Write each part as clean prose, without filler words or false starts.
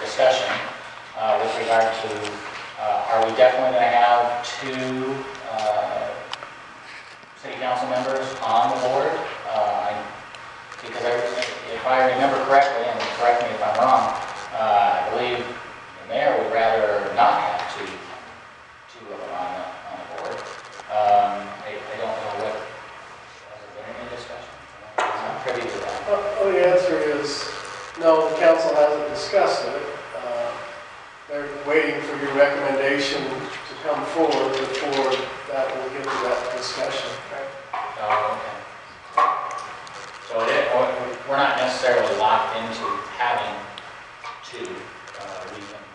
discussion with regard to, are we definitely going to have 2 city council members on the board? Because if I remember correctly, and correct me if I'm wrong, I believe the mayor would rather not have two of them on the board. I don't know what, has there been any discussion? I'm not privy to that. Well, the answer is no, the council hasn't discussed it. They're waiting for your recommendation to come forward before that will get to that discussion. Okay? Oh, okay. So we're not necessarily locked into having 2. We can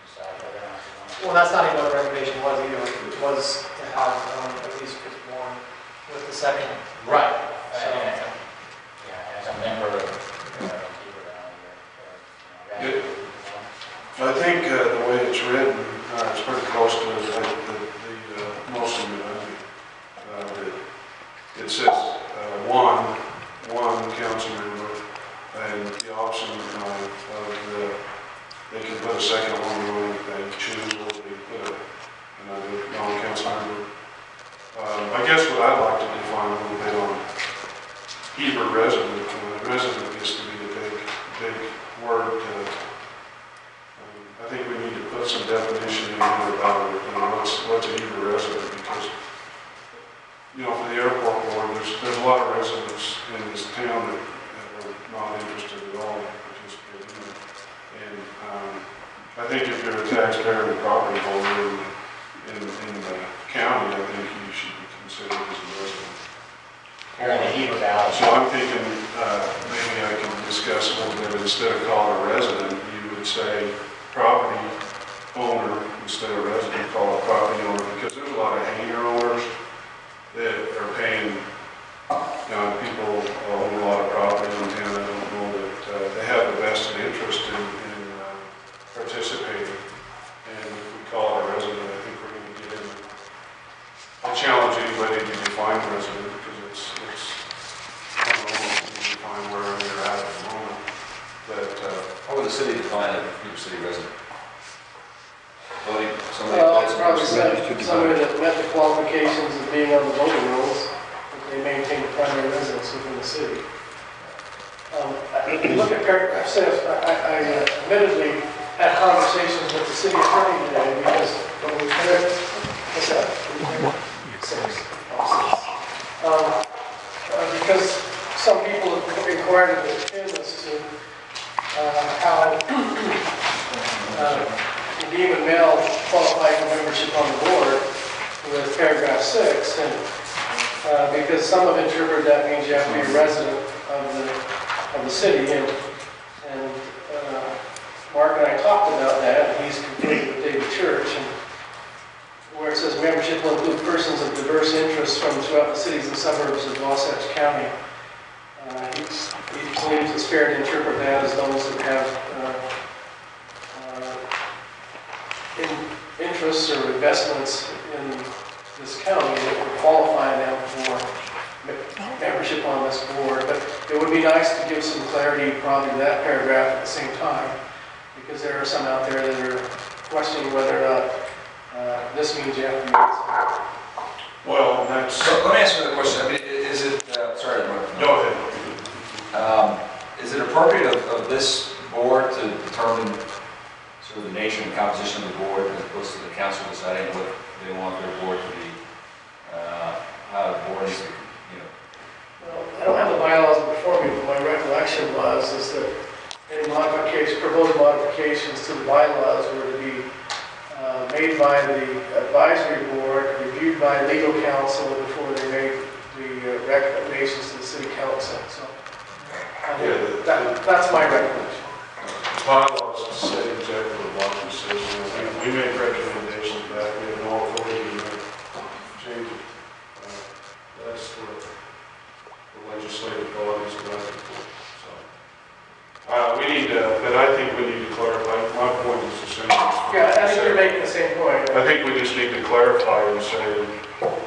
decide whether or not we want to. Well, that's not even what the recommendation was either. It was to have at least just 1 with the second. Right. So, yeah, as a member of Heber Valley. I think the way it's written, it's pretty close to the motion that it says one council member, and the option of they can put a second one when they choose, or they put another non-council member. I guess what I'd like to define a little bit on Heber resident, resident gets to be a big word. I think we need to put some definition in here about what's a Heber resident, because for the airport board, there's a lot of residents in this town that are not interested at all in participating. And I think if you're a taxpayer and a property holder in the county, I think you should be considered as a resident. Here in the Heber Valley. So I'm thinking maybe I can discuss a little bit, instead of calling a resident, you would say property owner instead of resident, call it property owner, because there's a lot of hangar owners that are paying, people own a lot of property in town. I don't know that they have a vested interest in participating. And if we call it a resident, I think we're going to get in. I'll challenge anybody to define resident, because it's I don't know if you define wherever you're at the moment. But how would the city define a Heber City resident? It's probably somebody that met the qualifications of being on the voting rolls, if they maintain primary residence within the city. Look at paragraph 6. I admittedly had conversations with the city attorney today, because when we heard, what's that? 6. Because some people have inquired in this to how Dean and Mel qualify for membership on the board with paragraph 6, and because some have interpreted that means you have to be a resident of the city, and Mark and I talked about that, and he's confirmed with David Church, and where it says membership will include persons of diverse interests from throughout the cities and suburbs of Wasatch County. He believes it's fair to interpret that as those that have interests or investments in this county that would qualify them for membership on this board. But it would be nice to give some clarity probably to that paragraph at the same time, because there are some out there that are questioning whether or not this means you have to be resident. well, that's. So let me ask you another question. I mean, is it, sorry to interrupt. Go ahead. Is it appropriate of this board to determine sort of the nature and composition of the board, as opposed to the council deciding what they want their board to be, how the board is, Well, I don't have the bylaws before me, but my recollection is that any proposed modifications to the bylaws were to be made by the advisory board, reviewed by legal counsel before they made the recommendations to the city council. So that's my recollection. Bylaws say exactly what we said. We make recommendations back. We have no authority to change it. That's what the legislative bodies are looking for. So we need to, but I think we need to clarify. My point is the same. Yeah, I think you're making the same point. I think we just need to clarify and say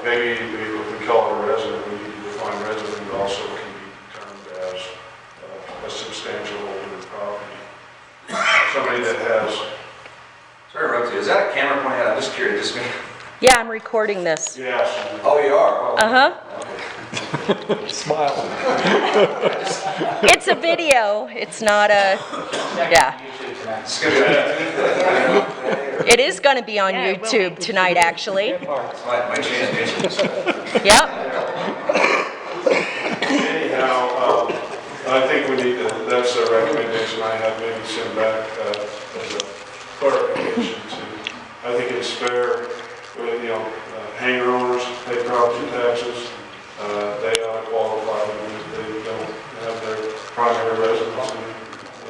maybe if we call it a resident, we need to define resident also can be termed as a substantial holder of property. somebody that has, Sorry, Rosie, is that a camera pointing out? I'm just curious, just me. Yeah, I'm recording this. yes. Oh, you are? Uh-huh. Smile. It's a video. It's not a, yeah. YouTube tonight. It's gonna be, It is going to be on YouTube tonight, actually. my chance. Yep. Anyhow, I think we need to, that's a recommendation I have, maybe send back as a clarification to, I think it's fair, hangar owners pay property taxes, they ought to qualify when they don't have their primary residence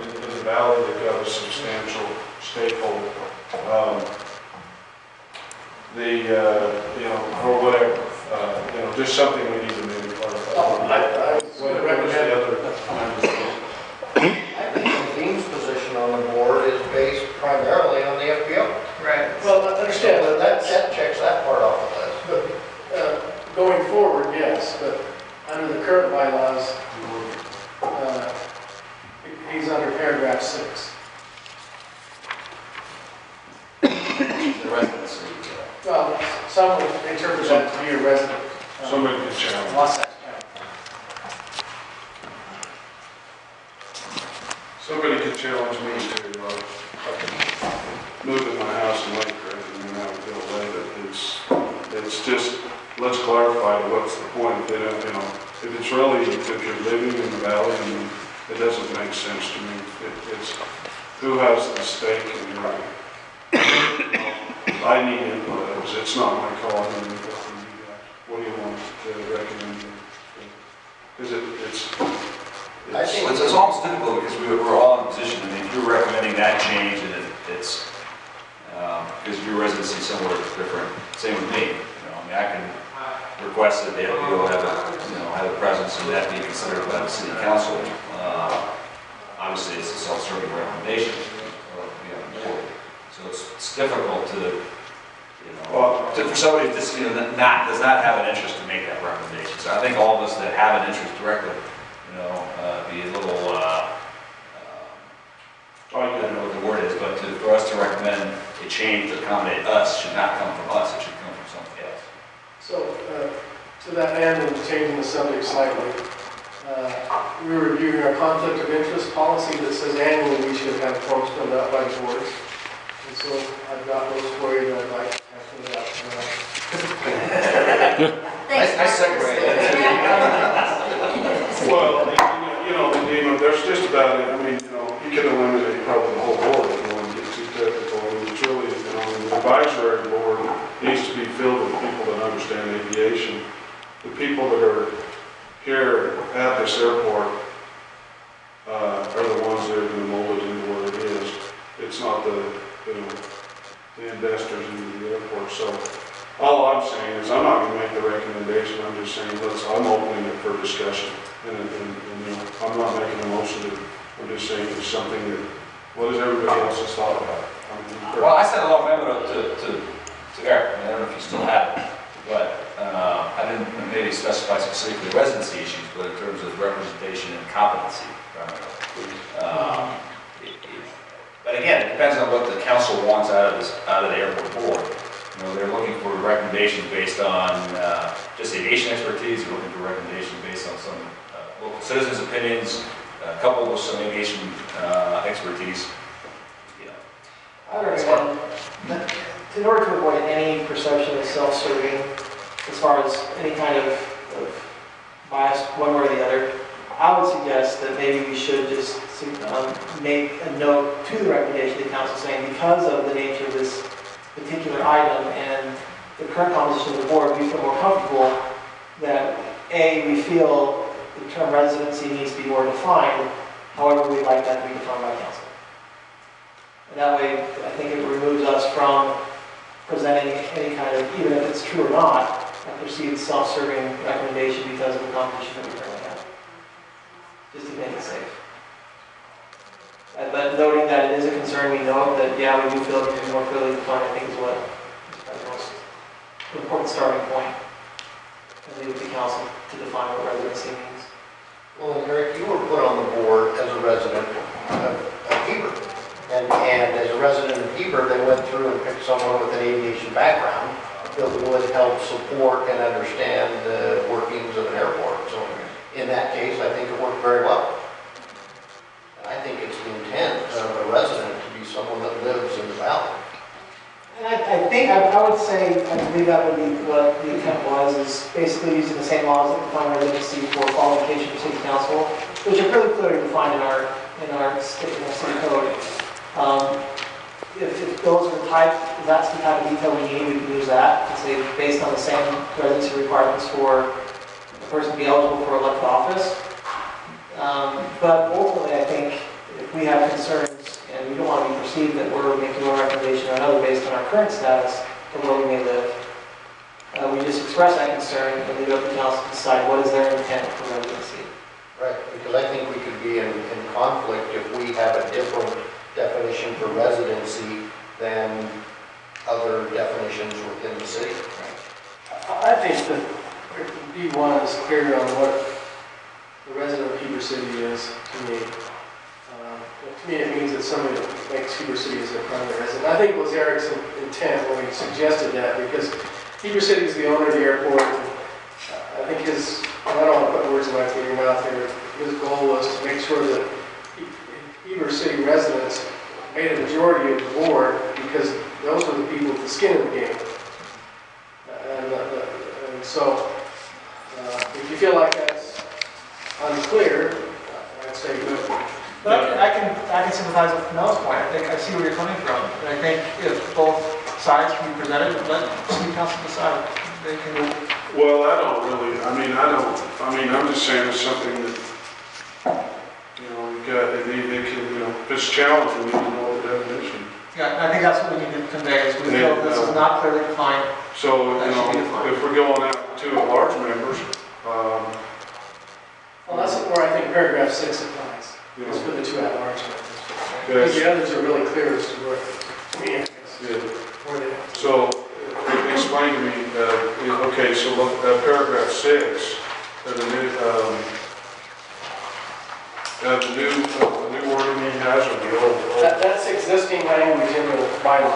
in the valley, they've got a substantial stakeholder. Or whatever, just something we need to maybe clarify. I would recommend, I think Dean's position on the board is based primarily on the FPO. Right. well, I understand, So but that checks that part off the list. but going forward, yes, but under the current bylaws, he's under paragraph 6. The residency. Well, some would interpret that to be a resident. Somebody can challenge. Wasatch County. Somebody could challenge me to move in my house in Lake Creek and then I would feel away, but it's just, let's clarify what's the point. If they don't, if it's really, if you're living in the valley, and it doesn't make sense to me. It's who has the stake in your, I need input, it's not my call, I need input from you guys. What do you want to recommend? Because It's almost difficult because we're all in a position, I mean, if you're recommending that change and it's, because your residency is somewhere different, same with me, I mean, I can request that they will have a presence and that be considered by the city council. Obviously, it's a self-serving recommendation, so it's difficult to, for somebody that does not have an interest to make that recommendation. So I think all of us that have an interest directly, be a little, I don't know what the word is, but for us to recommend a change to accommodate us should not come from us, it should come from somebody else. So, to that end, and changing the subject slightly, we were reviewing our conflict of interest policy that says annually we should have forms filled out by boards. And so I've got those for you that I'd like to have filled out tonight. Nice segue. Well, there's just about it, I mean, you can eliminate probably the whole board if you want to get too technical. I mean, it's really, the advisory board needs to be filled with people that understand aviation. The people that are here at this airport are the ones that are going to mold it into what it is. It's not the investors into the airport. So all I'm saying is I'm not going to make the recommendation. I'm just saying I'm opening it for discussion. And I'm not making a motion. I'm just saying it's something that, what does everybody else has thought about? Well, I sent a long memo to Eric, I don't know if you still have it, but I didn't maybe specify specifically residency issues, but in terms of representation and competency. But again, it depends on what the council wants out of the airport board. They're looking for recommendations based on just aviation expertise. They're looking for recommendations based on some local citizens' opinions, coupled with some aviation expertise. I would recommend that in order to avoid any perception of self-serving, as far as any kind of bias one way or the other, I would suggest that maybe we should just make a note to the recommendation of the council saying because of the nature of this particular item and the current composition of the board, we feel more comfortable that A, we feel the term residency needs to be more defined, however we'd like that to be defined by council. And that way, I think it removes us from presenting any kind of, even if it's true or not, a perceived self-serving recommendation because of the composition that we currently have. Just to make it safe. But noting that it is a concern, we know that, yeah, we do feel it can be more clearly defined, I think is what is the most important starting point. And leave it to council to define what residency means. Well, Eric, you were put on the board as a resident of Heber. And as a resident of Heber, they went through and picked someone with an aviation background that would help support and understand the workings of an airport. So in that case, I think it worked very well. And I think it's the intent of a resident to be someone that lives in the valley. And I think, I would say, I believe that would be what the intent was, is basically using the same laws that define residency for qualification for city council, which are really clearly defined in our city code. If those are the type, if that's the type of detail we need, we can use that, and say based on the same residency requirements for a person to be eligible for elected office. But ultimately, I think if we have concerns, and we don't want to be perceived that we're making one recommendation or another based on our current status of where we may live, we just express that concern and leave it up to council to decide what is their intent for residency. Right, because I think we could be in conflict if we have a different definition for residency than other definitions within the city. I think that B1 is clear on what the resident of Heber City is to me. To me, it means that somebody that makes Heber City as their primary resident. I think it was Eric's intent when he suggested that, because Heber City is the owner of the airport. I think I don't want to put words in your mouth here, his goal was to make sure that Heber City residents made a majority of the board, because those were the people with the skin in the game. And so, if you feel like that's unclear, I'd say good. But I can sympathize with Mel's point. I see where you're coming from. And I think if both sides can be presented, let city council decide. They can. Well, I don't really, I'm just saying it's something that, they can, if it's challenging, we need to know the definition. Yeah, I think that's what we need to convey, is we feel this is not clearly defined. So, if we're going out to large members, Well, that's where I think paragraph 6 applies. It's for the two at-large members. Because the others are really clear as to where, to me, where they are. So, explain to me, okay, so look, paragraph 6, the new wording he has, or the old? That's existing language in the bylaw.